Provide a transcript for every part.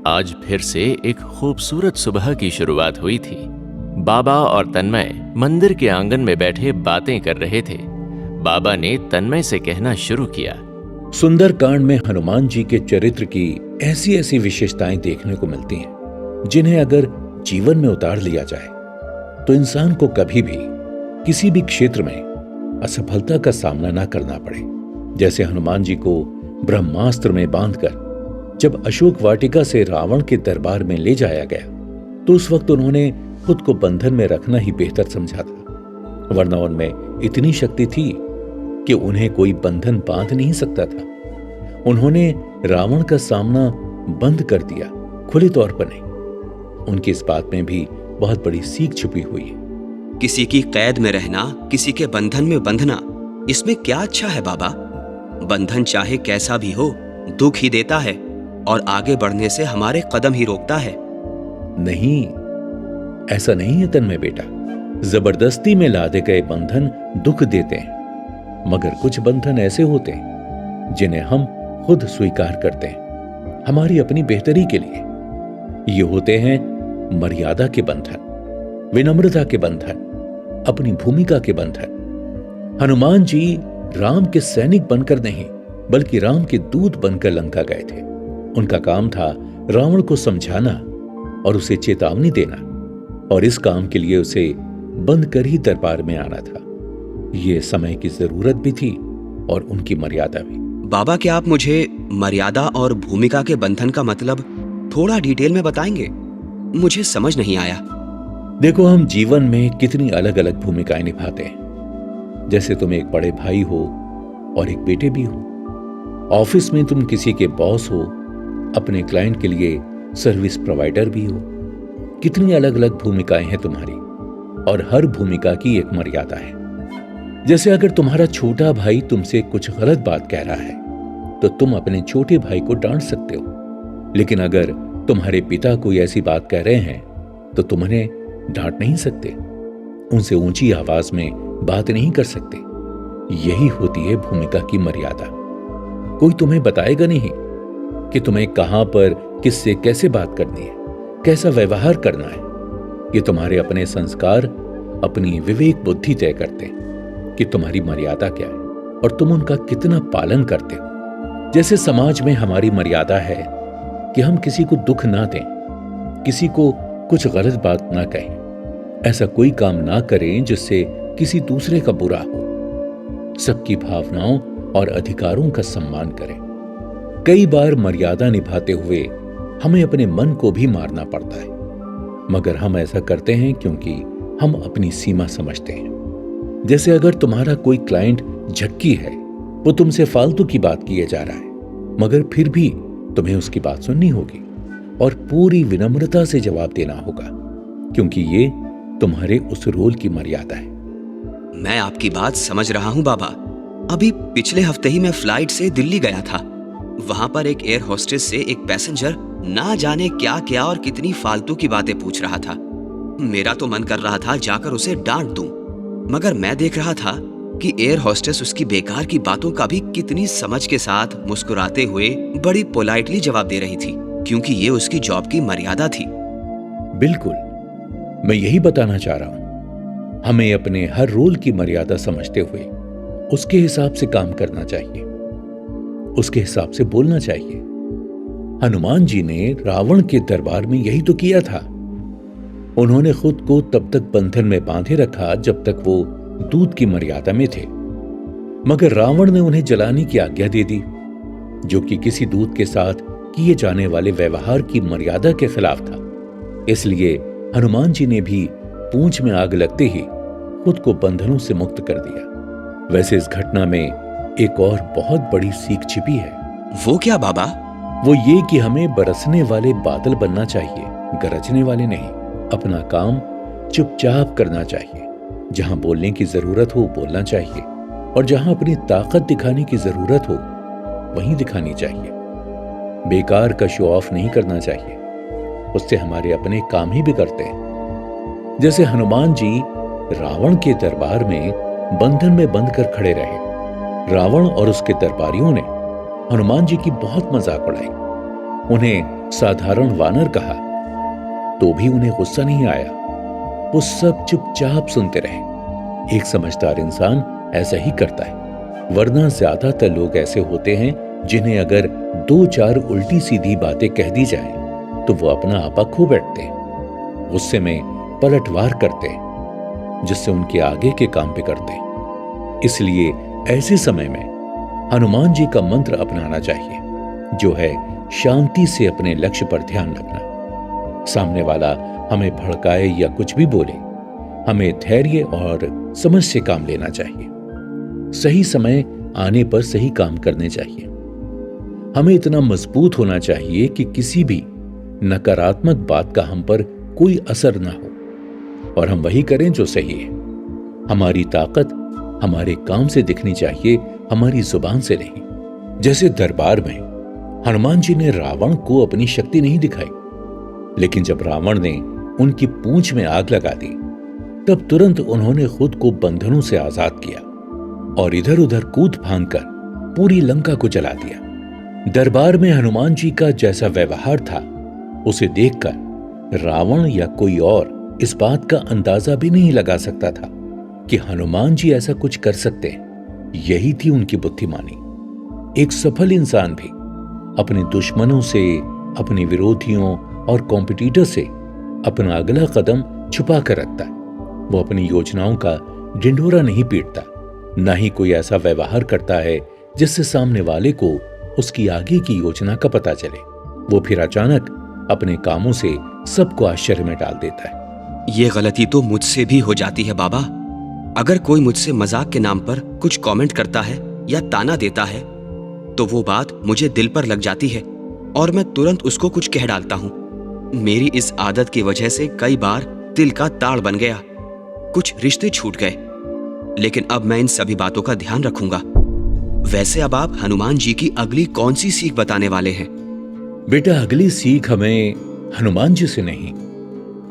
आज फिर से एक खूबसूरत सुबह की शुरुआत हुई थी। बाबा और तन्मय मंदिर के आंगन में बैठे बातें कर रहे थे। बाबा ने तन्मय से कहना शुरू किया। सुंदरकांड में हनुमान जी के चरित्र की ऐसी ऐसी विशेषताएं देखने को मिलती हैं, जिन्हें अगर जीवन में उतार लिया जाए तो इंसान को कभी भी किसी भी क्षेत्र में असफलता का सामना ना करना पड़े। जैसे हनुमान जी को ब्रह्मास्त्र में बांधकर जब अशोक वाटिका से रावण के दरबार में ले जाया गया, तो उस वक्त उन्होंने खुद को बंधन में रखना ही बेहतर समझा था, वरना उनमें इतनी शक्ति थी कि उन्हें कोई बंधन बांध नहीं सकता था। उन्होंने रावण का सामना बंद कर दिया, खुले तौर पर नहीं। उनकी इस बात में भी बहुत बड़ी सीख छुपी हुई है। किसी की कैद में रहना, किसी के बंधन में बंधना, इसमें क्या अच्छा है बाबा? बंधन चाहे कैसा भी हो, दुख ही देता है और आगे बढ़ने से हमारे कदम ही रोकता है। नहीं, ऐसा नहीं है तन्मय बेटा। जबरदस्ती में लादे गए बंधन दुख देते हैं, मगर कुछ बंधन ऐसे होते हैं जिन्हें हम खुद स्वीकार करते हैं हमारी अपनी बेहतरी के लिए। ये होते हैं मर्यादा के बंधन, विनम्रता के बंधन, अपनी भूमिका के बंधन। हनुमान जी राम के सैनिक बनकर नहीं, बल्कि राम के दूत बनकर लंका गए थे। उनका काम था रावण को समझाना और उसे चेतावनी देना, और इस काम के लिए उसे बंद कर ही दरबार में आना था। यह समय की जरूरत भी थी और उनकी मर्यादा भी। बाबा, क्या आप मुझे मर्यादा और भूमिका के बंधन का मतलब थोड़ा डिटेल में बताएंगे? मुझे समझ नहीं आया। देखो, हम जीवन में कितनी अलग अलग भूमिकाएं निभाते हैं। जैसे तुम एक बड़े भाई हो और एक बेटे भी हो। ऑफिस में तुम किसी के बॉस हो, अपने क्लाइंट के लिए सर्विस प्रोवाइडर भी हो। कितनी अलग अलग भूमिकाएं हैं तुम्हारी, और हर भूमिका की एक मर्यादा है। जैसे अगर तुम्हारा छोटा भाई तुमसे कुछ गलत बात कह रहा है, तो तुम अपने छोटे भाई को डांट सकते हो। लेकिन अगर तुम्हारे पिता कोई ऐसी बात कह रहे हैं, तो तुम उन्हें डांट नहीं सकते, उनसे ऊंची आवाज में बात नहीं कर सकते। यही होती है भूमिका की मर्यादा। कोई तुम्हें बताएगा नहीं कि तुम्हें कहां पर किससे कैसे बात करनी है, कैसा व्यवहार करना है। ये तुम्हारे अपने संस्कार, अपनी विवेक बुद्धि तय करते हैं कि तुम्हारी मर्यादा क्या है और तुम उनका कितना पालन करते हो। जैसे समाज में हमारी मर्यादा है कि हम किसी को दुख ना दें, किसी को कुछ गलत बात ना कहें, ऐसा कोई काम ना करें जिससे किसी दूसरे का बुरा हो, सबकी भावनाओं और अधिकारों का सम्मान करें। कई बार मर्यादा निभाते हुए हमें अपने मन को भी मारना पड़ता है, मगर हम ऐसा करते हैं क्योंकि हम अपनी सीमा समझते हैं। जैसे अगर तुम्हारा कोई क्लाइंट झक्की है, वो तुमसे फालतू की बात किए जा रहा है, मगर फिर भी तुम्हें उसकी बात सुननी होगी और पूरी विनम्रता से जवाब देना होगा, क्योंकि ये तुम्हारे उस रोल की मर्यादा है। मैं आपकी बात समझ रहा हूँ बाबा। अभी पिछले हफ्ते ही मैं फ्लाइट से दिल्ली गया था। वहां पर एक एयर होस्टेस से एक पैसेंजर ना जाने क्या क्या और कितनी फालतू की बातें पूछ रहा था। मेरा तो मन कर रहा था जाकर उसे डांट दूं, मगर मैं देख रहा था कि एयर होस्टेस उसकी बेकार की बातों का भी कितनी समझ के साथ मुस्कुराते हुए बड़ी पोलाइटली जवाब दे रही थी, क्योंकि ये उसकी जॉब की मर्यादा थी। बिल्कुल, मैं यही बताना चाह रहा हूं। हमें अपने हर रोल की मर्यादा समझते हुए उसके हिसाब से काम करना चाहिए, उसके हिसाब से बोलना चाहिए। हनुमान जी ने रावण के दरबार में यही तो किया था। उन्होंने खुद को तब तक बंधन में बांधे रखा जब तक वो दूत की मर्यादा में थे, मगर रावण ने उन्हें जलाने की आज्ञा दे दी, जो कि किसी दूत के साथ किए जाने वाले व्यवहार की मर्यादा के खिलाफ था। इसलिए हनुमान जी ने भी पूंछ में आग लगते ही खुद को बंधनों से मुक्त कर दिया। वैसे इस घटना में एक और बहुत बड़ी सीख छिपी है। वो क्या बाबा? वो ये कि हमें बरसने वाले बादल बनना चाहिए, गरजने वाले नहीं। अपना काम चुपचाप करना चाहिए। जहां बोलने की जरूरत हो बोलना चाहिए, और जहां अपनी ताकत दिखाने की जरूरत हो वहीं दिखानी चाहिए। बेकार का शो ऑफ नहीं करना चाहिए, उससे हमारे अपने काम ही बिगड़ते हैं। जैसे हनुमान जी रावण के दरबार में बंधन में बंद कर खड़े रहे। रावण और उसके दरबारियों ने हनुमान जी की बहुत मजाक उड़ाई, उन्हें साधारण वानर कहा तो भी उन्हें गुस्सा नहीं आया। वो सब चुपचाप सुनते रहे। एक समझदार इंसान ऐसा ही करता है, वरना ज्यादातर लोग ऐसे होते हैं जिन्हें अगर 2-4 उल्टी सीधी बातें कह दी जाएं, तो वो अपना आपा खो बैठते हैं, गुस्से में पलटवार करते हैं, जिससे उनके आगे के काम बिगड़ते हैं। इसलिए ऐसे समय में हनुमान जी का मंत्र अपनाना चाहिए, जो है शांति से अपने लक्ष्य पर ध्यान रखना। सामने वाला हमें भड़काए या कुछ भी बोले, हमें धैर्य और समझ से काम लेना चाहिए। सही समय आने पर सही काम करने चाहिए। हमें इतना मजबूत होना चाहिए कि किसी भी नकारात्मक बात का हम पर कोई असर ना हो और हम वही करें जो सही है। हमारी ताकत हमारे काम से दिखनी चाहिए, हमारी जुबान से नहीं। जैसे दरबार में हनुमान जी ने रावण को अपनी शक्ति नहीं दिखाई, लेकिन जब रावण ने उनकी पूंछ में आग लगा दी, तब तुरंत उन्होंने खुद को बंधनों से आजाद किया और इधर उधर कूद फांद कर पूरी लंका को जला दिया। दरबार में हनुमान जी का जैसा व्यवहार था, उसे देखकर रावण या कोई और इस बात का अंदाजा भी नहीं लगा सकता था कि हनुमान जी ऐसा कुछ कर सकते हैं। यही थी उनकी बुद्धिमानी। एक सफल इंसान भी अपने दुश्मनों से, अपने विरोधियों और कॉम्पिटिटर से अपना अगला कदम छुपा कर रखता है। वो अपनी योजनाओं का ढिंढोरा नहीं पीटता, ना ही कोई ऐसा व्यवहार करता है जिससे सामने वाले को उसकी आगे की योजना का पता चले। वो फिर अचानक अपने कामों से सबको आश्चर्य में डाल देता है। ये गलती तो मुझसे भी हो जाती है बाबा। अगर कोई मुझसे मजाक के नाम पर कुछ कमेंट करता है या ताना देता है, तो वो बात मुझे दिल पर लग जाती है और मैं तुरंत उसको कुछ कह डालता हूँ। मेरी इस आदत की वजह से कई बार दिल का ताड़ बन गया, कुछ रिश्ते छूट गए, लेकिन अब मैं इन सभी बातों का ध्यान रखूंगा। वैसे अब आप हनुमान जी की अगली कौन सी सीख बताने वाले हैं? बेटा, अगली सीख हमें हनुमान जी से नहीं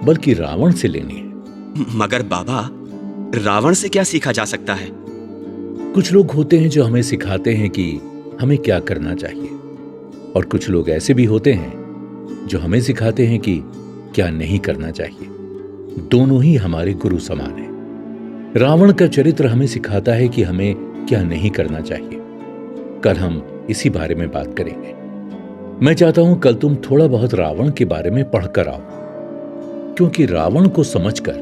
बल्कि रावण से लेनी है। मगर बाबा, रावण से क्या सीखा जा सकता है? कुछ लोग होते हैं जो हमें सिखाते हैं कि हमें क्या करना चाहिए, और कुछ लोग ऐसे भी होते हैं जो हमें सिखाते हैं कि क्या नहीं करना चाहिए। दोनों ही हमारे गुरु समान हैं। रावण का चरित्र हमें सिखाता है कि हमें क्या नहीं करना चाहिए। कल हम इसी बारे में बात करेंगे। मैं चाहता हूं कल तुम थोड़ा बहुत रावण के बारे में पढ़कर आओ, क्योंकि रावण को समझकर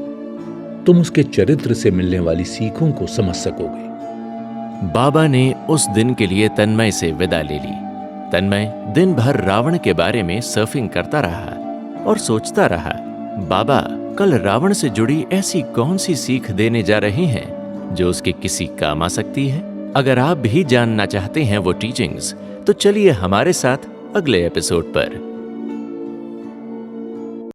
तुम उसके चरित्र से मिलने वाली सीखों को समझ सकोगे। बाबा ने उस दिन के लिए तन्मय से विदा ले ली। तन्मय दिन भर रावण के बारे में सर्फिंग करता रहा और सोचता रहा, बाबा कल रावण से जुड़ी ऐसी कौन सी सीख देने जा रहे हैं जो उसके किसी काम आ सकती है। अगर आप भी जानना चाहते हैं वो टीचिंग्स, तो चलिए हमारे साथ अगले एपिसोड पर।